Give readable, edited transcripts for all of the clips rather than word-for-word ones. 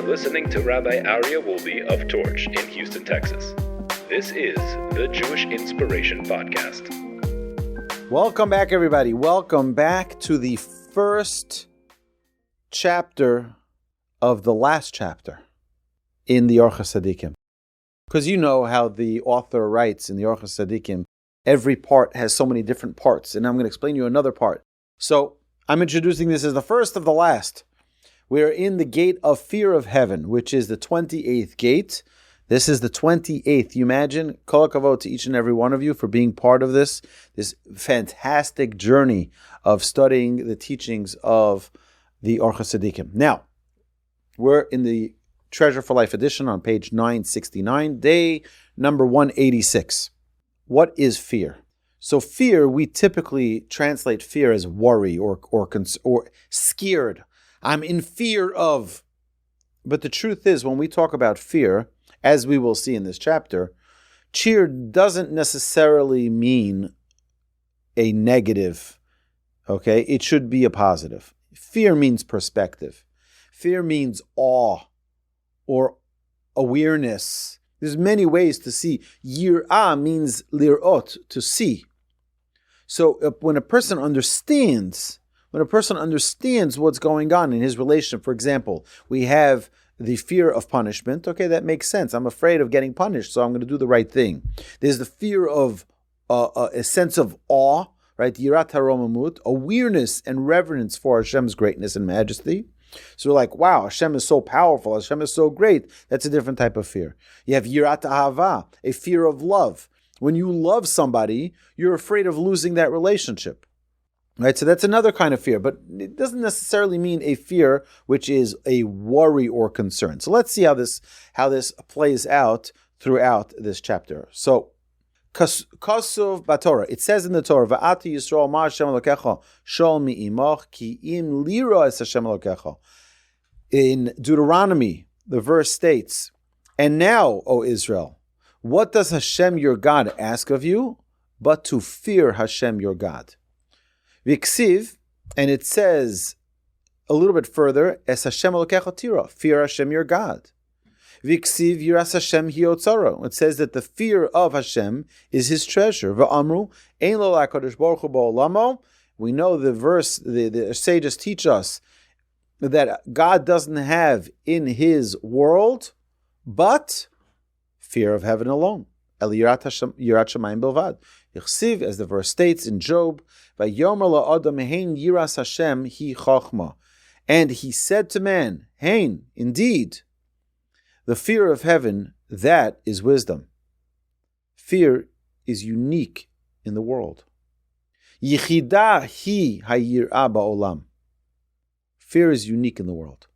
You're listening to Rabbi Aryeh Wolbe of Torch in Houston, Texas. This is the Jewish Inspiration Podcast. Welcome back, everybody. Welcome back to the first chapter of the last chapter in the Orchot Tzaddikim. Because you know how the author writes in the Orchot Tzaddikim, every part has so many different parts, and I'm going to explain to you another part. So I'm introducing this as the first of the last. We are in the gate of fear of heaven, which is the 28th gate. This is the 28th. You imagine? Kol hakavod to each and every one of you for being part of this fantastic journey of studying the teachings of the Orchot Tzaddikim. Now, we're in the Treasure for Life edition on page 969, day number 186. What is fear? So fear, we typically translate fear as worry or scared. I'm in fear of. But the truth is, when we talk about fear, as we will see in this chapter, cheer doesn't necessarily mean a negative, okay? It should be a positive. Fear means perspective. Fear means awe or awareness. There's many ways to see. Yirah means lirot, to see. So when a person understands what's going on in his relationship, for example, we have the fear of punishment. Okay, that makes sense. I'm afraid of getting punished, so I'm going to do the right thing. There's the fear of a sense of awe, right? Yirat haromamut, awareness and reverence for Hashem's greatness and majesty. So we're like, wow, Hashem is so powerful. Hashem is so great. That's a different type of fear. You have yirat ahava, a fear of love. When you love somebody, you're afraid of losing that relationship. Right, so that's another kind of fear, but it doesn't necessarily mean a fear which is a worry or concern. So let's see how this plays out throughout this chapter. So, Kasuv Batorah, it says in the Torah, Va'ati Yisrael ma Hashem Elokecha shol mi'imoch ki im lira es Hashem Elokecha. In Deuteronomy, the verse states, and now, O Israel, what does Hashem your God ask of you, but to fear Hashem your God? Viksiv, and it says a little bit further, Es Hashem Elokecha tira, fear Hashem your God. Viksiv yiras Hashem hiotzaro. It says that the fear of Hashem is His treasure. Va'amru ein lo la'kadosh baruch hu ba'olamo. We know the verse, the sages teach us that God doesn't have in His world but fear of heaven alone. El yirat Shamayim bilvad. Yichsiv, as the verse states in Job, Vayomer la'adam hein yiras Hashem hi chachma. And he said to man, hein, indeed, the fear of heaven, that is wisdom. Fear is unique in the world. Yichida hi hayirah ba'olam. Fear is unique in the world.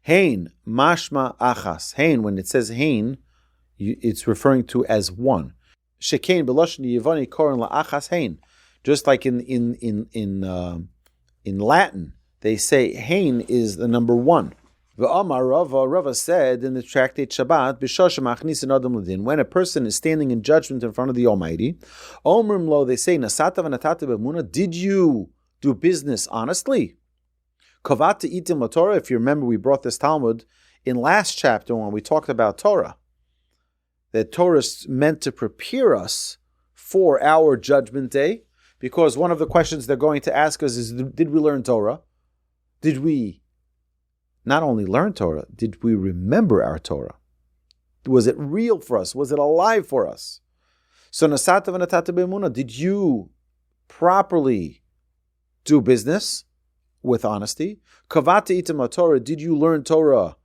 Hein, mashma achas. Hein, when it says hein, it's referring to as one. Shekain b'loshen yivani koren la'achas hein. Just like in Latin, they say hein is the number one. V'amar Rava said in the tractate Shabbat, b'shoshem achnisin adam l'din, when a person is standing in judgment in front of the Almighty, omrim lo, they say, nasata v'natata b'emuna, did you do business honestly? Kavata itim l'Torah, if you remember, we brought this Talmud in last chapter when we talked about Torah, that Torah is meant to prepare us for our judgment day, because one of the questions they're going to ask us is, did we learn Torah? Did we not only learn Torah, did we remember our Torah? Was it real for us? Was it alive for us? So, nasata v'natata b'emuna, did you properly do business with honesty? Kavata itim Torah, did you learn Torah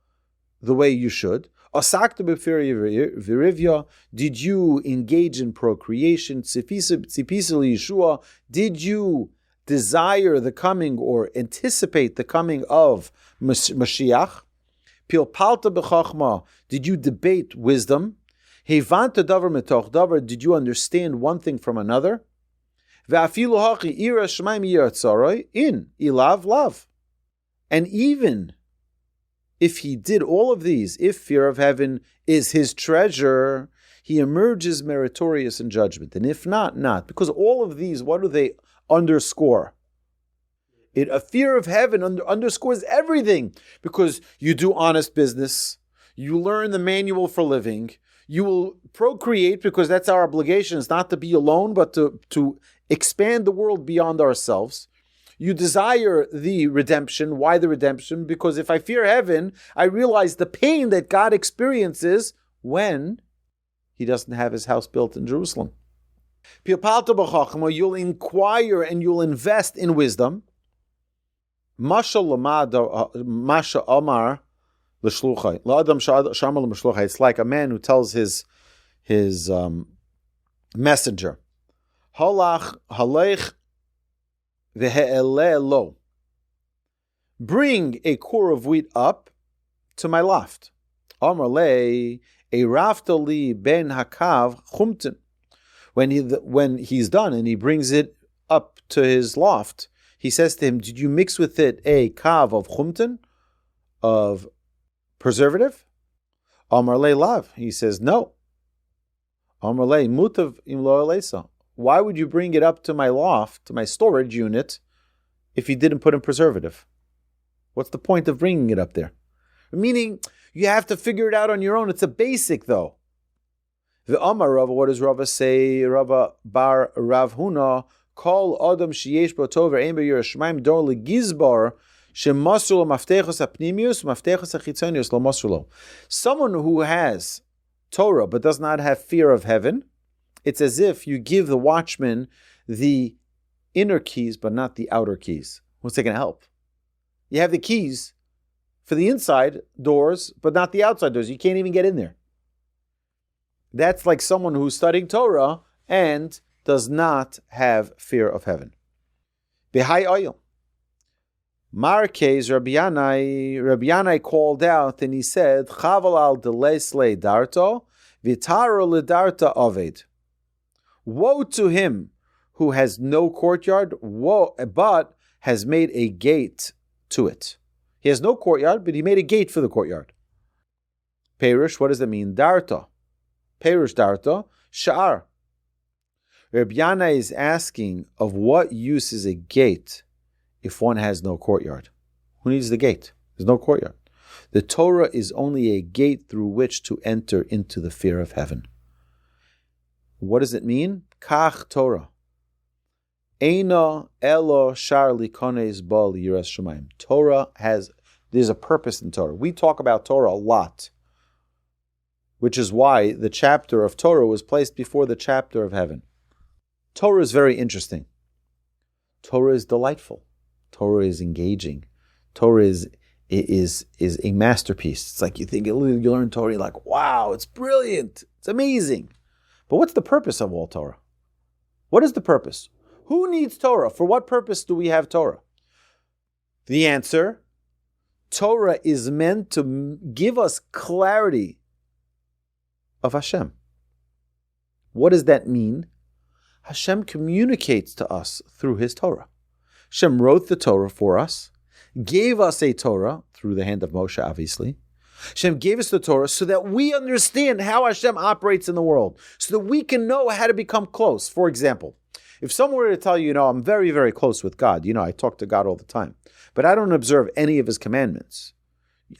the way you should? Asakta b'fir, did you engage in procreation? Tzipisa Yeshua, did you desire the coming or anticipate the coming of Mashiach? Pilpalta b'chachma, did you debate wisdom? Hevanta davar metoch davar, did you understand one thing from another? Ve'afilu hachi yirat Shamayim yirat in ilav lav. And even if he did all of these, if fear of heaven is his treasure, he emerges meritorious in judgment. And if not, not. Because all of these, what do they underscore? A fear of heaven underscores everything, because you do honest business, you learn the manual for living, you will procreate because that's our obligation, is not to be alone, but to expand the world beyond ourselves. You desire the redemption. Why the redemption? Because if I fear heaven, I realize the pain that God experiences when he doesn't have his house built in Jerusalem. You'll inquire and you'll invest in wisdom. It's like a man who tells his messenger, bring a core of wheat up to my loft. When he's done and he brings it up to his loft, he says to him, did you mix with it a kav of chumtin, of preservative? Amar le lav. He says, no. Amar le mutav im lo elesa. Why would you bring it up to my loft, to my storage unit, if you didn't put in preservative? What's the point of bringing it up there? Meaning, you have to figure it out on your own. It's a basic, though. The Amar Rava, what does Rava say? Rava bar Rav Huna, Kol Adam sheyesh bo tov ve'ein bo yirah shamayim dor legizbar shemasru lo maftechos apnimius maftechos achitzonius lo masru lo. Someone who has Torah but does not have fear of heaven, it's as if you give the watchman the inner keys but not the outer keys. What's that going to help? You have the keys for the inside doors but not the outside doors. You can't even get in there. That's like someone who's studying Torah and does not have fear of heaven. Behai oil. Markez Rabbi Yanai called out and he said, Chaval al delesle darto, vitaro ledarta oved. Woe to him who has no courtyard, but has made a gate to it. He has no courtyard, but he made a gate for the courtyard. Perush, what does that mean? Darta. Perush darta, Shaar. Rabbi Yanai is asking, of what use is a gate if one has no courtyard? Who needs the gate? There's no courtyard. The Torah is only a gate through which to enter into the fear of heaven. What does it mean? Kach Torah. Eina elo shar likones bal yirat shamayim. Torah there's a purpose in Torah. We talk about Torah a lot, which is why the chapter of Torah was placed before the chapter of heaven. Torah is very interesting. Torah is delightful. Torah is engaging. Torah is a masterpiece. It's like you learn Torah, you're like, wow, it's brilliant. It's amazing. But what's the purpose of all Torah? What is the purpose? Who needs Torah? For what purpose do we have Torah? The answer, Torah is meant to give us clarity of Hashem. What does that mean? Hashem communicates to us through his Torah. Hashem wrote the Torah for us, gave us a Torah through the hand of Moshe, obviously. Hashem gave us the Torah so that we understand how Hashem operates in the world, so that we can know how to become close. For example, if someone were to tell you, I'm very, very close with God, I talk to God all the time, but I don't observe any of his commandments,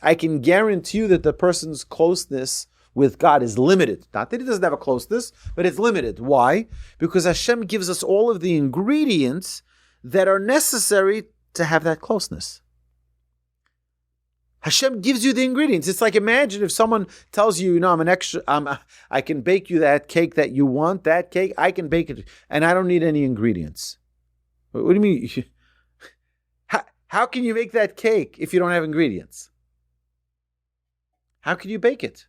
I can guarantee you that the person's closeness with God is limited. Not that he doesn't have a closeness, but it's limited. Why? Because Hashem gives us all of the ingredients that are necessary to have that closeness. Hashem gives you the ingredients. It's like, imagine if someone tells you, I can bake you that cake that you want, that cake, I can bake it, and I don't need any ingredients. What do you mean? How can you make that cake if you don't have ingredients? How can you bake it?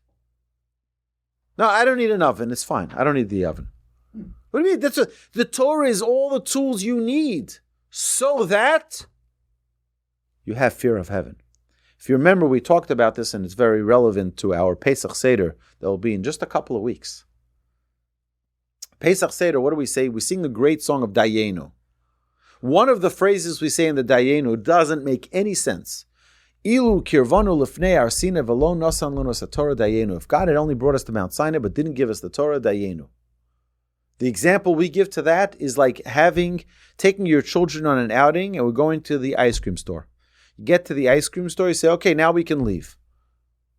No, I don't need an oven. It's fine. I don't need the oven. What do you mean? The Torah is all the tools you need so that you have fear of heaven. If you remember, we talked about this, and it's very relevant to our Pesach Seder that will be in just a couple of weeks. Pesach Seder, what do we say? We sing the great song of Dayenu. One of the phrases we say in the Dayenu doesn't make any sense. Ilu kirvanu lifnei arsina v'lo nasan lunos Torah Dayenu. If God had only brought us to Mount Sinai but didn't give us the Torah Dayenu. The example we give to that is like taking your children on an outing and we're going to the ice cream store. You get to the ice cream store, you say, okay, now we can leave.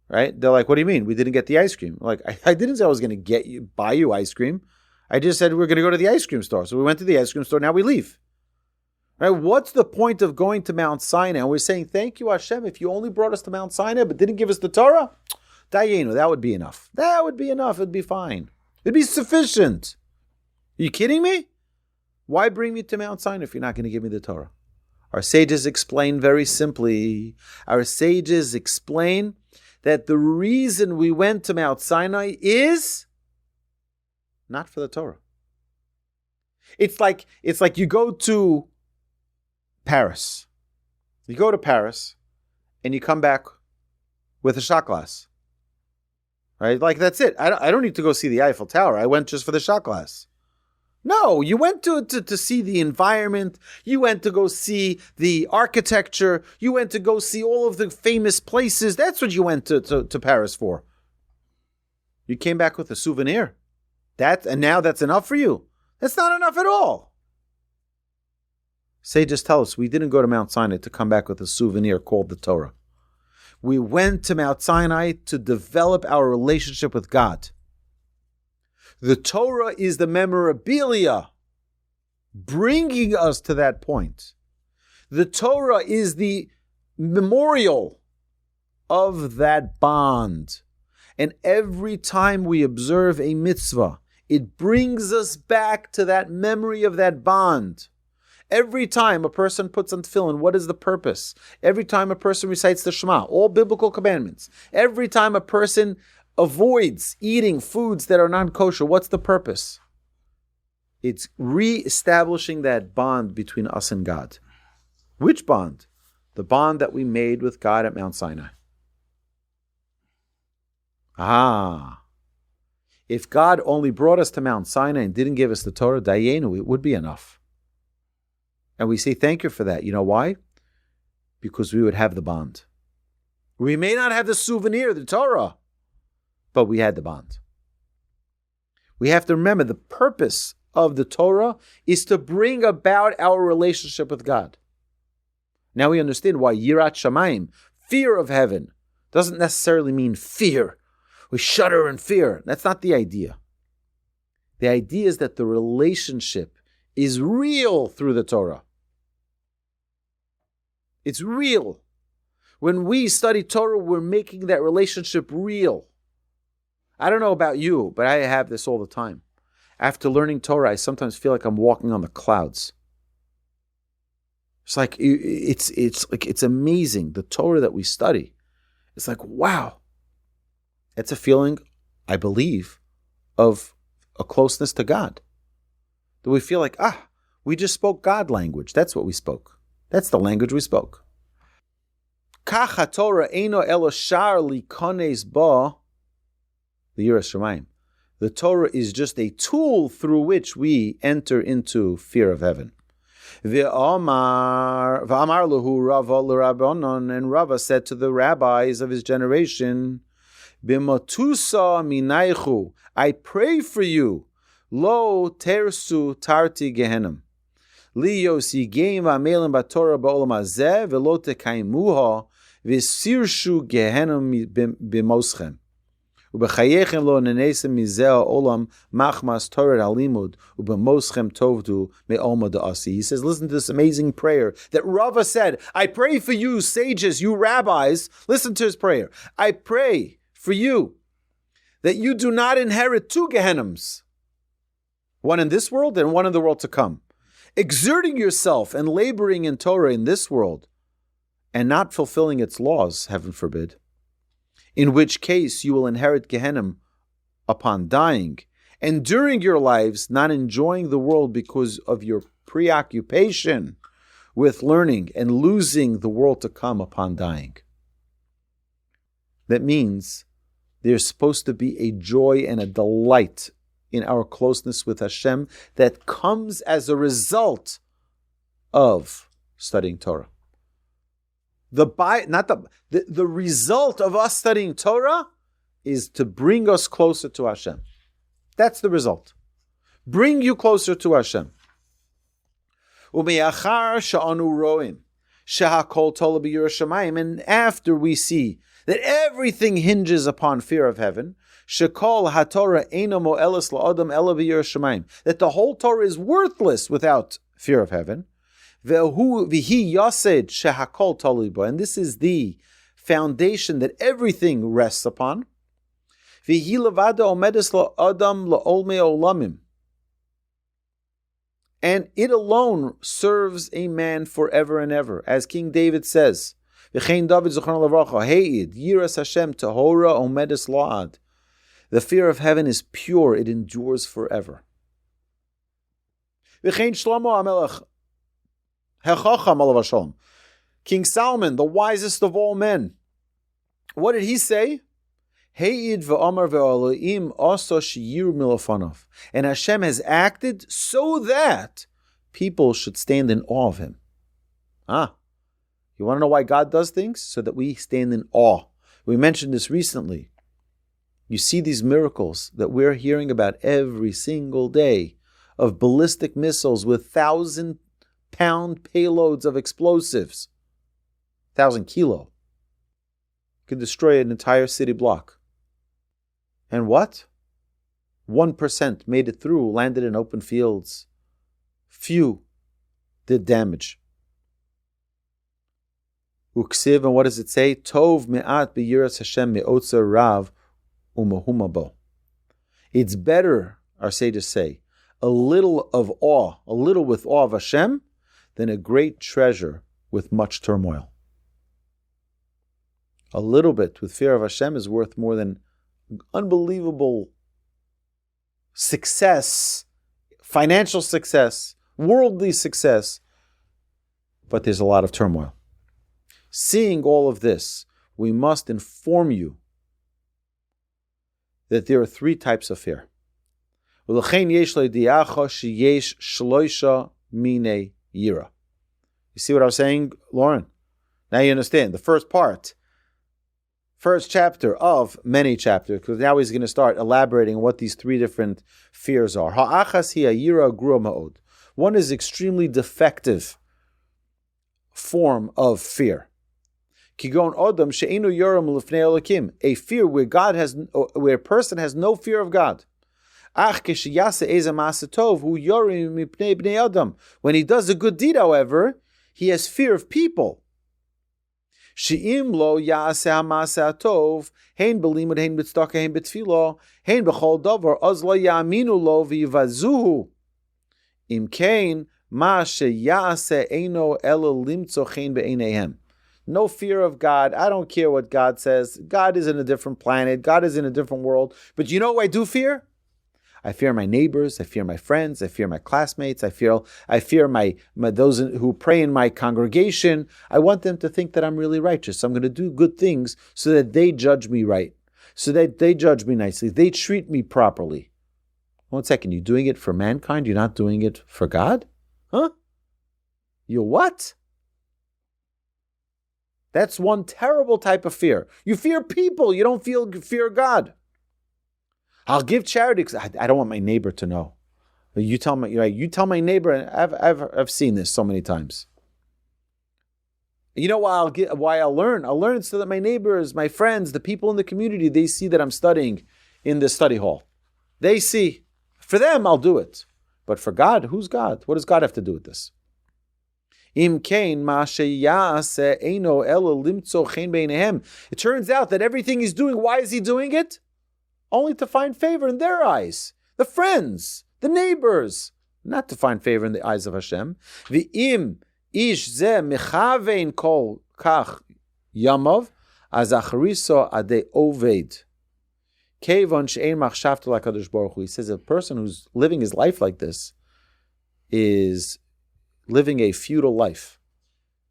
Right? They're like, what do you mean? We didn't get the ice cream. I'm like, I didn't say I was going to buy you ice cream. I just said we're going to go to the ice cream store. So we went to the ice cream store, now we leave. Right? What's the point of going to Mount Sinai? And we're saying, thank you, Hashem, if you only brought us to Mount Sinai but didn't give us the Torah, Dayenu, that would be enough. That would be enough. It'd be fine. It'd be sufficient. Are you kidding me? Why bring me to Mount Sinai if you're not going to give me the Torah? Our sages explain very simply. Our sages explain that the reason we went to Mount Sinai is not for the Torah. It's like you go to Paris. You go to Paris and you come back with a shot glass. Right? Like that's it. I don't need to go see the Eiffel Tower. I went just for the shot glass. No, you went to see the environment. You went to go see the architecture. You went to go see all of the famous places. That's what you went to Paris for. You came back with a souvenir. And now that's enough for you. That's not enough at all. Sages tell us we didn't go to Mount Sinai to come back with a souvenir called the Torah. We went to Mount Sinai to develop our relationship with God. The Torah is the memorabilia bringing us to that point. The Torah is the memorial of that bond. And every time we observe a mitzvah, it brings us back to that memory of that bond. Every time a person puts on tefillin, what is the purpose? Every time a person recites the Shema, all biblical commandments. Every time a person avoids eating foods that are non-kosher, what's the purpose? It's re-establishing that bond between us and God. Which bond? The bond that we made with God at Mount Sinai. If God only brought us to Mount Sinai and didn't give us the Torah, Dayenu, it would be enough. And we say thank you for that. You know why? Because we would have the bond. We may not have the souvenir, the Torah, but we had the bond. We have to remember the purpose of the Torah is to bring about our relationship with God. Now we understand why Yirat Shamayim, fear of heaven, doesn't necessarily mean fear. We shudder in fear. That's not the idea. The idea is that the relationship is real through the Torah. It's real. When we study Torah, we're making that relationship real. I don't know about you, but I have this all the time. After learning Torah, I sometimes feel like I'm walking on the clouds. It's like it's amazing. The Torah that we study, it's like, wow. It's a feeling, I believe, of a closeness to God. That we feel like, we just spoke God language. That's what we spoke. That's the language we spoke. Kach haTorah eino elo shaar likones ba Yirat Shamayim. The Torah is just a tool through which we enter into fear of heaven. V'amar lahu Rava l'Rabbanon, and Rava said to the rabbis of his generation, B'motusa minaychu, I pray for you, lo tersu tarti gehenim. Liyos yigim v'amelim b'Torah ba'olam hazeh, v'lo tekaimuha, v'sirshu gehenim b'moschem. Ubechayechem lo nenesem mizeh olam machmas Torah halimud ubemoschem tovdu me'olma da'asi. He says, listen to this amazing prayer that Rava said, I pray for you sages, you rabbis. Listen to his prayer. I pray for you that you do not inherit two Gehennims, one in this world and one in the world to come. Exerting yourself and laboring in Torah in this world and not fulfilling its laws, heaven forbid, in which case you will inherit Gehennim upon dying, and during your lives not enjoying the world because of your preoccupation with learning and losing the world to come upon dying. That means there's supposed to be a joy and a delight in our closeness with Hashem that comes as a result of studying Torah. The result of us studying Torah is to bring us closer to Hashem. That's the result. bring you closer to Hashem. U'me'achar sha'anu ro'im shehakol tola b'yirah shamayim, and after we see that everything hinges upon fear of heaven, shekol haTorah eino mo'eles la'adam ela b'yirah shamayim, that the whole Torah is worthless without fear of heaven. Ve'hu v'hi yased shehakol tola bo, and this is the foundation that everything rests upon. V'hi levada omedes la'adam la'olmei olamim, and it alone serves a man forever and ever. As King David says, V'chein David Zochron Lavracha, Heid, Yiras Hashem, Tahora Omedes La'ad. The fear of heaven is pure, it endures forever. V'chein Shlomo HaMelech, Hechacham Alav Hashalom. King Solomon, the wisest of all men, what did he say? Heid v'amar v'Elohim aso sheyir milofanov. And Hashem has acted so that people should stand in awe of Him. You want to know why God does things? So that we stand in awe. We mentioned this recently. You see these miracles that we're hearing about every single day of ballistic missiles with 1,000-pound payloads of explosives. 1,000 kilo. Could destroy an entire city block. And what? 1% made it through, landed in open fields. Few did damage. Uksiv, and what does it say? Tov me'at b'yiras Hashem me'otzer rav u'mahumabo. It's better, our sages say, a little of awe, a little with awe of Hashem, than a great treasure with much turmoil. A little bit with fear of Hashem is worth more than unbelievable success, financial success, worldly success, but there's a lot of turmoil. Seeing all of this, we must inform you that there are three types of fear. You see what I was saying, Lauren? Now you understand. The first chapter of many chapters, because now he's going to start elaborating what these three different fears are. One is extremely defective form of fear. A fear where a person has no fear of God. When he does a good deed, however, he has fear of people. She'im lo ya'aseh ha'maseh tov, hein b'limud, hein b'tzedakah, hein b'tfilah, hein b'chol davar, az lo ya'aminu lo v'yivazuhu. Im kein ma she'ya'aseh eino ela limtzo chen be'eineihem. No fear of God. I don't care what God says. God is in a different planet. God is in a different world. But you know what I do fear? I fear my neighbors. I fear my friends. I fear my classmates. I fear my those who pray in my congregation. I want them to think that I'm really righteous. I'm going to do good things so that they judge me right, so that they judge me nicely. They treat me properly. 1 second. You're doing it for mankind. You're not doing it for God? Huh? You what? That's one terrible type of fear. You fear people. You don't fear God. I'll give charity because I don't want my neighbor to know. You tell my neighbor, and I've seen this so many times. You know why I'll learn? I'll learn so that my neighbors, my friends, the people in the community, they see that I'm studying in the study hall. They see. For them, I'll do it. But for God, who's God? What does God have to do with this? It turns out that everything he's doing, why is he doing it? Only to find favor in their eyes. The friends, the neighbors. Not to find favor in the eyes of Hashem. V'im ish zeh mechavein kol kach yamav az achriso ade oved. Kevon she'ein machshavto lakadosh baruch hu. He says a person who's living his life like this is living a futile life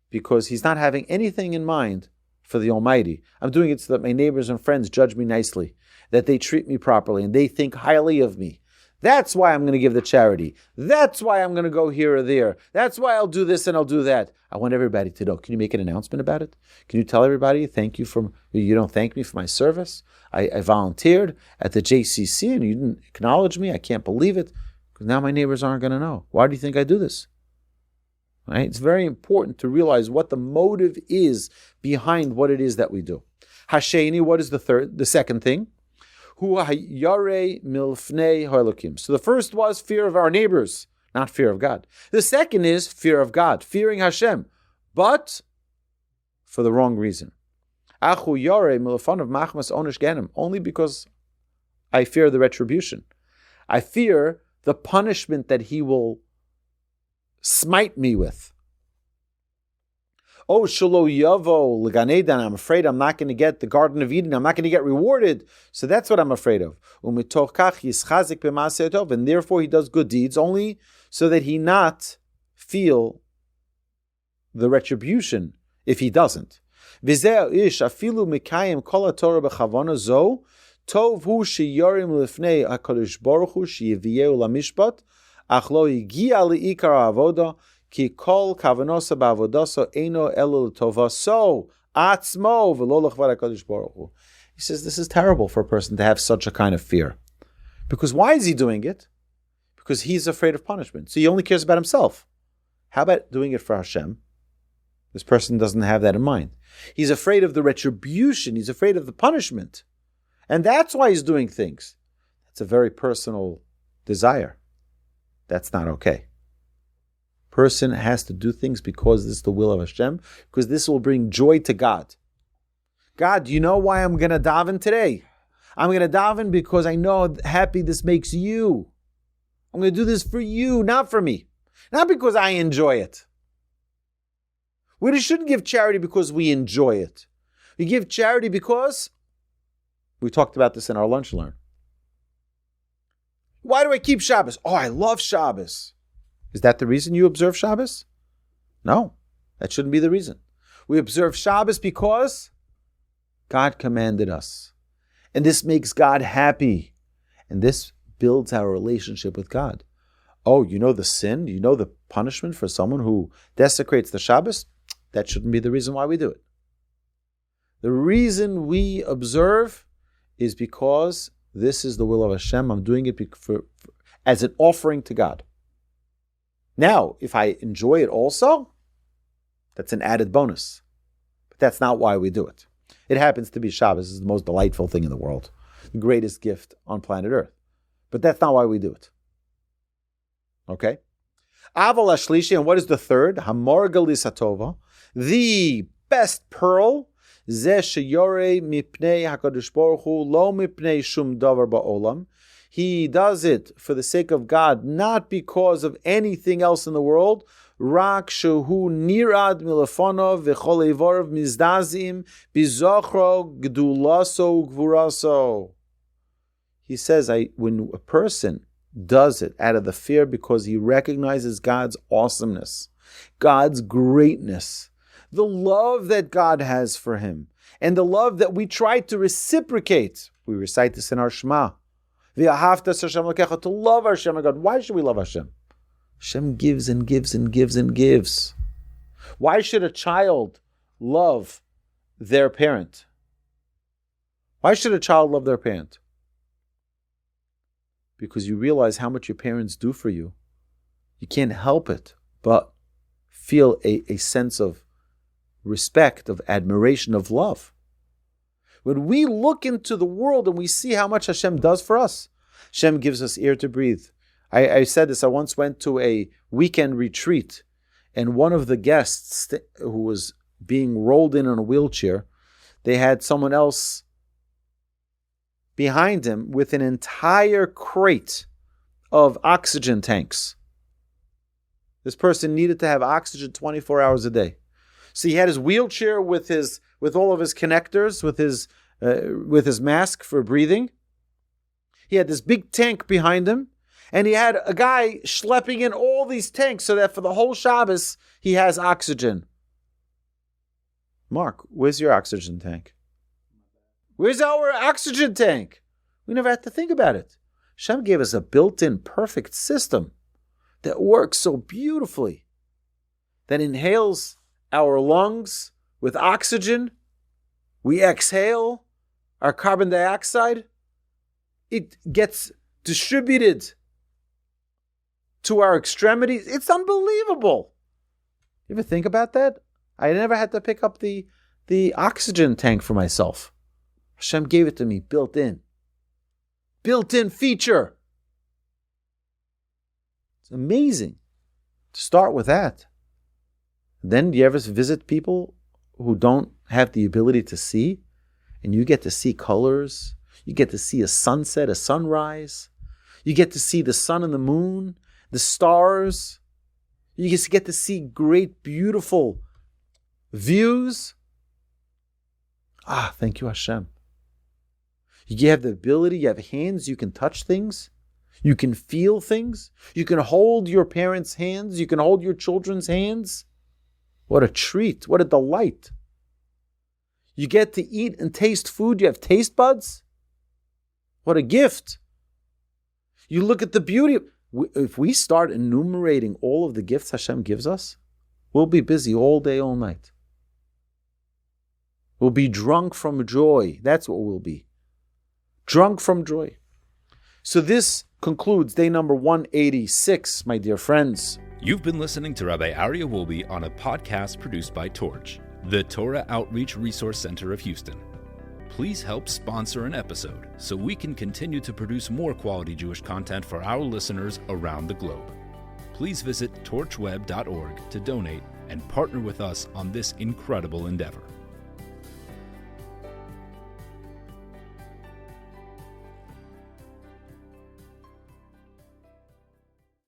because he's not having anything in mind for the Almighty. I'm doing it so that my neighbors and friends judge me nicely, that they treat me properly, and they think highly of me. That's why I'm going to give the charity. That's why I'm going to go here or there. That's why I'll do this and I'll do that. I want everybody to know. Can you make an announcement about it? Can you tell everybody, you don't thank me for my service? I volunteered at the JCC and you didn't acknowledge me. I can't believe it. Because now my neighbors aren't going to know. Why do you think I do this? Right? It's very important to realize what the motive is behind what it is that we do. Hasheni, what is the second thing? Hu hayare milfnei ha'elokim. So the first was fear of our neighbors, not fear of God. The second is fear of God, fearing Hashem, but for the wrong reason. Achu yare milfan of machmas onish ganim, only because I fear the retribution. I fear the punishment that he will smite me with. Oh, shelo yavo l'ganeidan, I'm afraid I'm not going to get the Garden of Eden. I'm not going to get rewarded. So that's what I'm afraid of. Umitoch kach yischazik b'maaseh tov, and therefore he does good deeds only so that he not feel the retribution if he doesn't. V'zeh ish afilu mikayim kol haTorah b'chavana zo tov hu sheyorim lifnei HaKadosh Baruch Hu sheyiviyeu lamishpat ach lo higia liikar ha'avoda Ki kol kavanosa ba'avodaso eino elo l'tovaso atzmo v'lo l'chvar HaKadosh Baruch Hu. He says this is terrible for a person to have such a kind of fear. Because why is he doing it? Because he's afraid of punishment. So he only cares about himself. How about doing it for Hashem? This person doesn't have that in mind. He's afraid of the retribution. He's afraid of the punishment. And that's why he's doing things. That's a very personal desire. That's not okay. Person has to do things because this is the will of Hashem, because this will bring joy to God. God, do you know why I'm going to daven today? I'm going to daven because I know how happy this makes you. I'm going to do this for you, not for me. Not because I enjoy it. We shouldn't give charity because we enjoy it. We give charity because, we talked about this in our lunch learn. Why do I keep Shabbos? Oh, I love Shabbos. Is that the reason you observe Shabbos? No, that shouldn't be the reason. We observe Shabbos because God commanded us. And this makes God happy. And this builds our relationship with God. Oh, you know the sin? You know the punishment for someone who desecrates the Shabbos? That shouldn't be the reason why we do it. The reason we observe is because this is the will of Hashem. I'm doing it as an offering to God. Now, if I enjoy it also, that's an added bonus. But that's not why we do it. It happens to be Shabbos is the most delightful thing in the world, the greatest gift on planet Earth. But that's not why we do it. Okay? Aval Ashlishi, and what is the third? Hamorga Lisatova, the best pearl, Zeh sheyore mipnei HaKadosh Baruch Hu, lo mipnei shum davar ba'olam. He does it for the sake of God, not because of anything else in the world. Rak shehu nirad milafonov v'chol evorov mizdazim bizochro gdulaso gvuraso. He says, when a person does it out of the fear because he recognizes God's awesomeness, God's greatness, the love that God has for him, and the love that we try to reciprocate. We recite this in our Shema. To love Hashem and God. Why should we love Hashem? Hashem gives and gives and gives and gives. Why should a child love their parent? Why should a child love their parent? Because you realize how much your parents do for you. You can't help it but feel a sense of respect, of admiration, of love. When we look into the world and we see how much Hashem does for us, Hashem gives us air to breathe. I said this, I once went to a weekend retreat, and one of the guests who was being rolled in a wheelchair, they had someone else behind him with an entire crate of oxygen tanks. This person needed to have oxygen 24 hours a day. So he had his wheelchair with all of his connectors, with his mask for breathing. He had this big tank behind him, and he had a guy schlepping in all these tanks so that for the whole Shabbos he has oxygen. Mark, where's your oxygen tank? Where's our oxygen tank? We never had to think about it. Hashem gave us a built-in perfect system that works so beautifully, that inhales our lungs with oxygen. We exhale our carbon dioxide. It gets distributed to our extremities. It's unbelievable. You ever think about that? I never had to pick up the oxygen tank for myself. Hashem gave it to me, built in. Built-in feature. It's amazing to start with that. Then do you ever visit people who don't have the ability to see? And you get to see colors. You get to see a sunset, a sunrise. You get to see the sun and the moon, the stars. You just get to see great, beautiful views. Thank you, Hashem. You have the ability, you have hands, you can touch things. You can feel things. You can hold your parents' hands. You can hold your children's hands. What a treat. What a delight. You get to eat and taste food. You have taste buds. What a gift. You look at the beauty. If we start enumerating all of the gifts Hashem gives us, we'll be busy all day, all night. We'll be drunk from joy. That's what we'll be. Drunk from joy. So this concludes day number 186, my dear friends. You've been listening to Rabbi Aryeh Wolbe on a podcast produced by Torch, the Torah Outreach Resource Center of Houston. Please help sponsor an episode so we can continue to produce more quality Jewish content for our listeners around the globe. Please visit torchweb.org to donate and partner with us on this incredible endeavor.